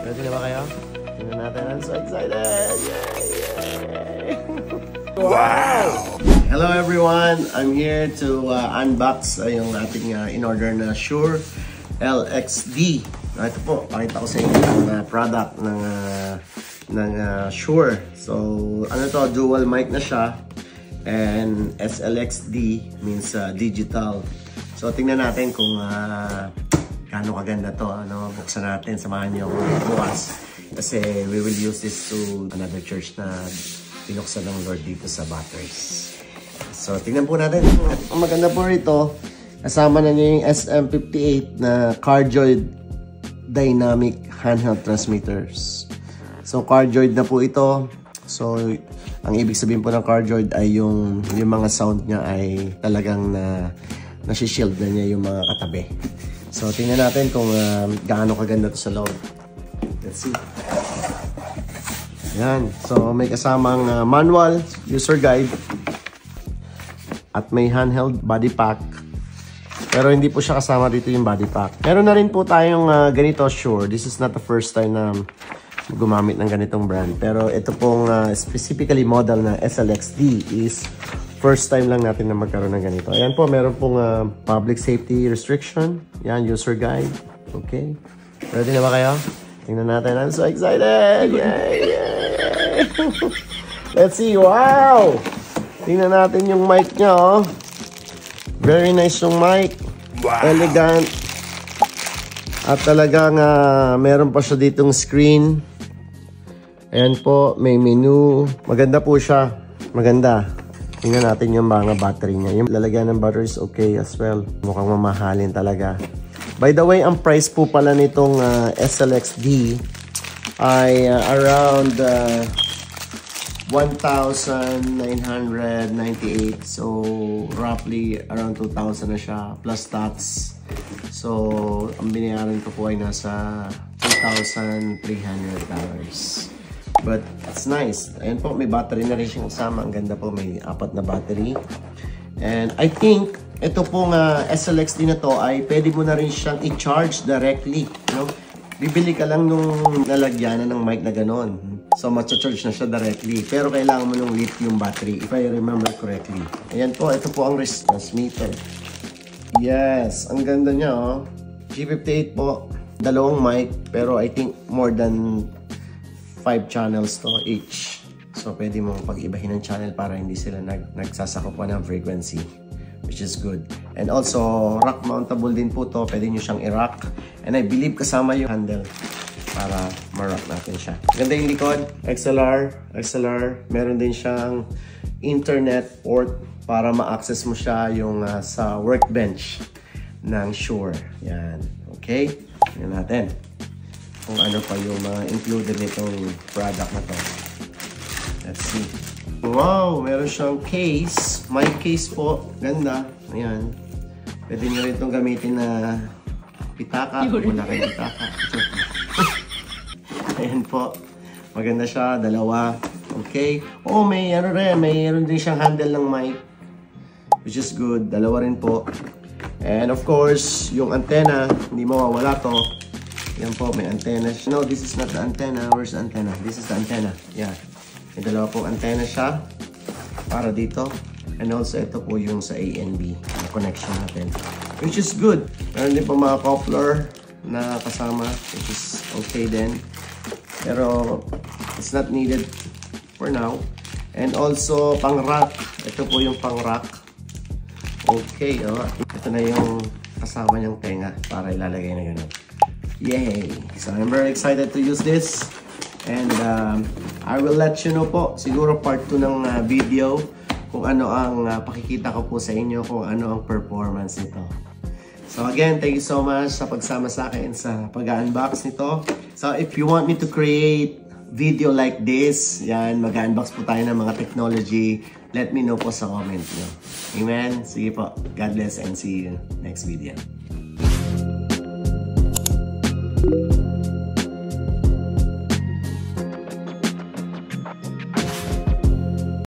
Ready na ba kayo? Tingnan natin. I'm so excited! Yay! Wow! Hello everyone! I'm here to unbox yung ating in-order na Shure LXD. Ito po, pakita ko sa inyo yung product ng Shure. So, ano to? Dual mic na siya. And SLXD means digital. So, tingnan natin kung gaano kaganda to. Ano? Buksan natin. Samahan niyo ako bukas. Kasi we will use this to another church na pinuksan ng Lord dito sa Batters. So, tingnan po natin. Ang maganda po rito, kasama na niya yung SM58 na cardioid dynamic handheld transmitters. So, cardioid na po ito. So, ang ibig sabihin po ng cardioid ay yung mga sound niya ay talagang nasi-shield na niya yung mga katabi. So, tingnan natin kung gaano kaganda to sa loob. Let's see. Yan. So, may kasamang manual, user guide, at may handheld body pack. Pero hindi po siya kasama dito yung body pack. Meron na rin po tayong ganito, Shure. This is not the first time na gumamit ng ganitong brand. Pero ito pong specifically model na SLXD is first time lang natin na magkaroon ng ganito. Ayan po, meron pong public safety restriction. Yan, user guide. Okay. Ready na ba kayo? Tingnan natin. I'm so excited! Yay! Yay! Let's see. Wow! Tingnan natin yung mic niya, oh. Very nice yung mic. Wow. Elegant. At talagang meron pa siya ditong screen. Ayan po, may menu. Maganda po siya. Maganda. Tingnan natin yung mga battery niya. Yung lalagyan ng battery is okay as well. Mukhang mamahalin talaga. By the way, ang price po pala nitong SLXD ay around 1,998. So, roughly around 2,000 na siya. Plus tax. So, ang binayaran ko po ay nasa $2,300. But, it's nice. Ayan po, may battery na rin siyang kasama. Ang ganda po, may 4 na battery. And I think, ito pong SLXD na to ay pwede mo na rin siyang i-charge directly. No? Bibili ka lang nung lalagyanan ng mic na ganon. So, matcha-charge na siya directly. Pero kailangan mo nung lithium battery, if I remember correctly. Ayan po, ito po ang transmitter. Yes, ang ganda niya, oh. G58 po, 2 mic, pero I think more than 5 channels to each. So, pwede mong pag-ibahin ng channel para hindi sila nagsasakupan ng frequency, which is good. And also, rack mountable din po to. Pwede nyo siyang i-rack. And I believe kasama yung handle para ma-rack natin siya. Ganda yung likod. XLR. Meron din siyang internet port para ma-access mo siya yung sa workbench ng Shure. Yan. Okay? Tingnan natin kung ano pa yung included nitong product na to. Let's see. Wow! Meron siyang case. My case po. Ganda. Ayan. Pwede nyo rin itong gamitin na pitaka. Wala kayong pitaka. Ayan po. Maganda siya. 2. Okay. Oh, mayroon din siyang handle ng mic. Which is good. 2 rin po. And of course, yung antenna, hindi mawawala to. Yan po, may antenna. No, this is not the antenna. Where's the antenna? This is the antenna. Yeah. May 2 pong antenna siya. Para dito. And also, ito po yung sa A and B na connection natin. Which is good. Meron din po mga coupler na kasama. Which is okay din. Pero, it's not needed for now. And also, pang-rack. Ito po yung pang-rack. Okay, oh. Ito na yung kasama niyang tenga para ilalagay na gano'n. Yay! So, I'm very excited to use this. And I will let you know po, siguro part 2 ng video, kung ano ang pakikita ko po sa inyo, kung ano ang performance nito. So again, thank you so much sa pagsama sa akin sa pag-unbox nito. So if you want me to create video like this, yan, mag-unbox po tayo ng mga technology, let me know po sa comment nyo. Amen? Sige po. God bless and see you next video.